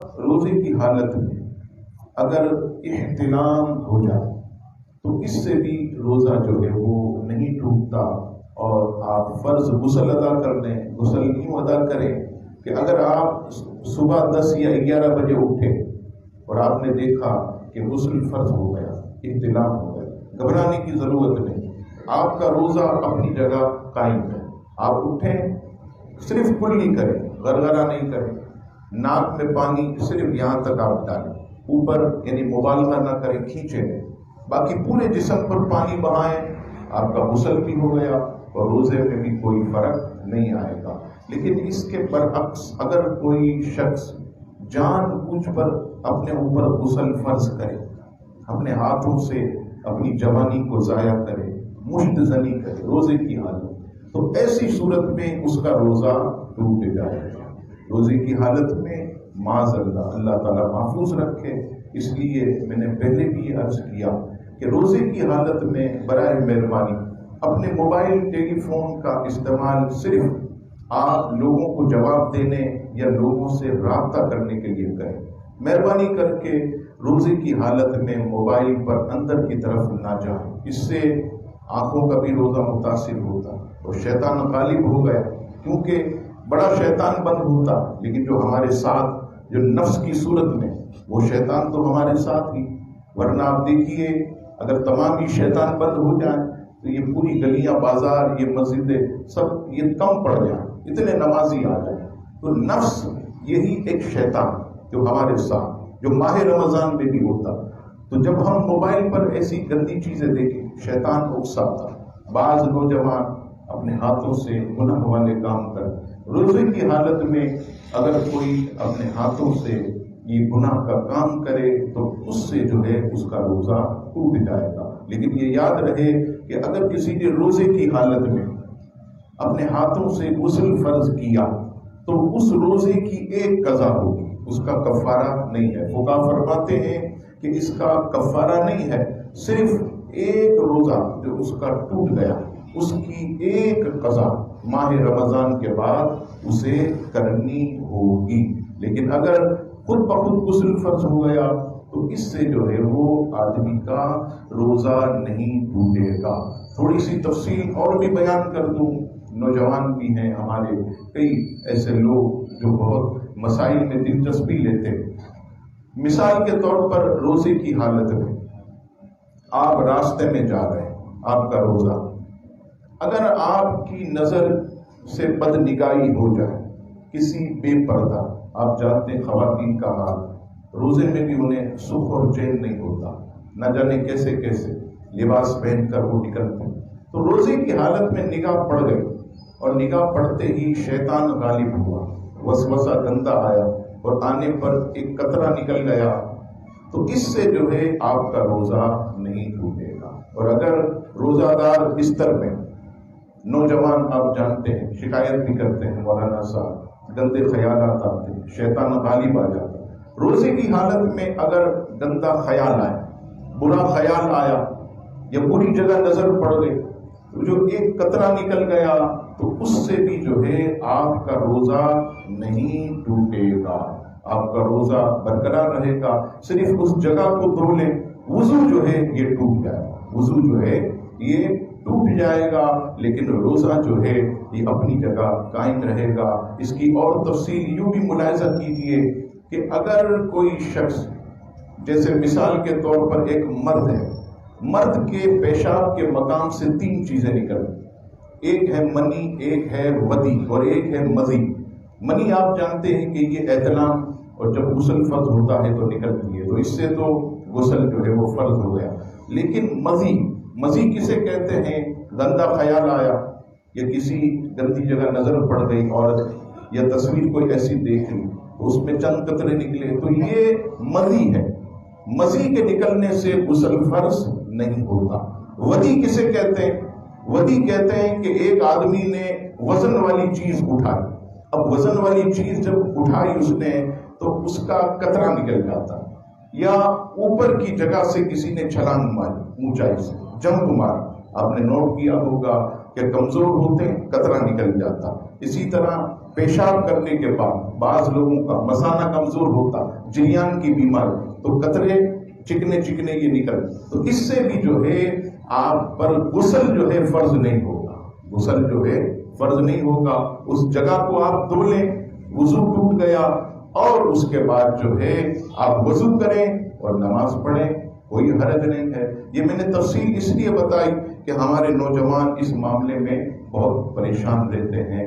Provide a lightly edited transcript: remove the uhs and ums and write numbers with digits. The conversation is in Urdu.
روزے کی حالت میں اگر احتلام ہو جائے تو اس سے بھی روزہ جو ہے وہ نہیں ٹوٹتا، اور آپ فرض غسل ادا کر لیں۔ غسل یوں ادا کریں کہ اگر آپ صبح 10 یا 11 بجے اٹھے اور آپ نے دیکھا کہ غسل فرض ہو گیا، احتلام ہو گیا، گھبرانے کی ضرورت نہیں، آپ کا روزہ اپنی جگہ قائم ہے۔ آپ اٹھیں، صرف کلی کریں، غرغرہ نہیں کریں، ناک میں پانی صرف یہاں تک آپ ڈالیں، اوپر یعنی مبالغہ نہ کریں، کھینچیں نہیں، باقی پورے جسم پر پانی بہائیں، آپ کا غسل بھی ہو گیا اور روزے میں بھی کوئی فرق نہیں آئے گا۔ لیکن اس کے برعکس اگر کوئی شخص جان بوجھ پر اپنے اوپر غسل فرض کرے، اپنے ہاتھوں سے اپنی جوانی کو ضائع کرے، مشت زنی کرے روزے کی حالت، تو ایسی صورت میں اس کا روزہ ٹوٹ جائے گا۔ روزے کی حالت میں معاذ اللہ تعالیٰ محفوظ رکھے۔ اس لیے میں نے پہلے بھی یہ عرض کیا کہ روزے کی حالت میں برائے مہربانی اپنے موبائل ٹیلی فون کا استعمال صرف آپ لوگوں کو جواب دینے یا لوگوں سے رابطہ کرنے کے لیے کریں۔ مہربانی کر کے روزے کی حالت میں موبائل پر اندر کی طرف نہ جائیں، اس سے آنکھوں کا بھی روزہ متاثر ہوتا اور شیطان غالب ہو گیا، کیونکہ بڑا شیطان بند ہوتا لیکن جو ہمارے ساتھ جو نفس کی صورت میں، وہ شیطان تو ہمارے ساتھ ہی، ورنہ آپ دیکھیے اگر تمام ہی شیطان بند ہو جائیں تو یہ پوری گلیاں، بازار، یہ مسجدیں سب یہ کم پڑ جائیں، اتنے نمازی آ جائیں۔ تو نفس یہی ایک شیطان جو ہمارے ساتھ، جو ماہ رمضان میں بھی ہوتا، تو جب ہم موبائل پر ایسی گندی چیزیں دیکھیں شیطان اکساتا۔ بعض نوجوان اپنے ہاتھوں سے گناہ والے کام کریں۔ روزے کی حالت میں اگر کوئی اپنے ہاتھوں سے یہ گناہ کا کام کرے تو اس سے جو ہے اس کا روزہ ٹوٹ جائے گا۔ لیکن یہ یاد رہے کہ اگر کسی نے روزے کی حالت میں اپنے ہاتھوں سے غسل فرض کیا تو اس روزے کی ایک قضا ہوگی، اس کا کفارہ نہیں ہے۔ فقہا فرماتے ہیں کہ اس کا کفارہ نہیں ہے، صرف ایک روزہ جو اس کا ٹوٹ گیا اس کی ایک قضا ماہ رمضان کے بعد اسے کرنی ہوگی۔ لیکن اگر خود بخود غسل فرض ہو گیا تو اس سے جو ہے وہ آدمی کا روزہ نہیں ٹوٹے گا۔ تھوڑی سی تفصیل اور بھی بیان کر دوں، نوجوان بھی ہیں ہمارے کئی ایسے لوگ جو بہت مسائل میں دلچسپی لیتے۔ مثال کے طور پر روزے کی حالت میں آپ راستے میں جا رہے ہیں، آپ کا روزہ، اگر آپ کی نظر سے بد نگاہی ہو جائے کسی بے پردہ، آپ جانتے ہیں خواتین کا حال، روزے میں بھی انہیں سکھ اور چین نہیں ہوتا، نہ جانے کیسے کیسے لباس پہن کر وہ نکلتے ہیں، تو روزے کی حالت میں نگاہ پڑ گئی اور نگاہ پڑتے ہی شیطان غالب ہوا، وسوسہ گندا آیا اور آنے پر ایک قطرہ نکل گیا، تو اس سے جو ہے آپ کا روزہ نہیں ٹوٹے گا۔ اور اگر روزہ دار بستر میں، نوجوان آپ جانتے ہیں شکایت بھی کرتے ہیں مولانا صاحب، گندے خیالات آتے ہیں، شیطان غالب آ جاتا ہے، روزے کی حالت میں اگر گندا خیال آیا، برا خیال آیا یا بری جگہ نظر پڑ گئی تو جو ایک قطرہ نکل گیا تو اس سے بھی جو ہے آپ کا روزہ نہیں ٹوٹے گا، آپ کا روزہ برقرار رہے گا۔ صرف اس جگہ کو دھو لیں، وضو جو ہے یہ ٹوٹ جائے گا، وضو جو ہے یہ ٹوٹ جائے گا، لیکن روزہ جو ہے یہ اپنی جگہ قائم رہے گا۔ اس کی اور تفصیل یوں بھی ملاحظہ کیجئے کہ اگر کوئی شخص، جیسے مثال کے طور پر ایک مرد ہے، مرد کے پیشاب کے مقام سے 3 چیزیں نکلتی، ایک ہے منی، ایک ہے ودی اور ایک ہے مزی۔ منی آپ جانتے ہیں کہ یہ احتلام اور جب غسل فرض ہوتا ہے تو نکلتی ہے، تو اس سے تو غسل جو ہے وہ فرض ہو گیا، لیکن مزی کسے کہتے ہیں؟ گندا خیال آیا یا کسی گندی جگہ نظر پڑ گئی عورت یا تصویر کوئی ایسی دیکھ لی تو اس میں چند قطرے نکلے، تو یہ مزی ہے۔ مزی کے نکلنے سے غسل فرض نہیں ہوتا۔ ودی کسے کہتے ہیں؟ ودی کہتے ہیں کہ ایک آدمی نے وزن والی چیز اٹھائی، اب وزن والی چیز جب اٹھائی اس نے تو اس کا قطرہ نکل جاتا، یا اوپر کی جگہ سے کسی نے چھلانگ ماری، اونچائی سے جمپ مارا، آپ نے نوٹ کیا ہوگا کہ کمزور ہوتے ہیں قطرہ نکل جاتا۔ اسی طرح پیشاب کرنے کے بعد بعض لوگوں کا مثانہ کمزور ہوتا، جریان کی بیماری، تو قطرے چکنے چکنے یہ نکل، تو اس سے بھی جو ہے آپ پر غسل جو ہے فرض نہیں ہوگا، غسل جو ہے فرض نہیں ہوگا۔ اس جگہ کو آپ دھو لیں، وضو ٹوٹ گیا، اور اس کے بعد جو ہے آپ وضو کریں اور نماز پڑھیں، کوئی حرج نہیں ہے۔ یہ میں نے تفصیل اس لیے بتائی کہ ہمارے نوجوان اس معاملے میں بہت پریشان رہتے ہیں۔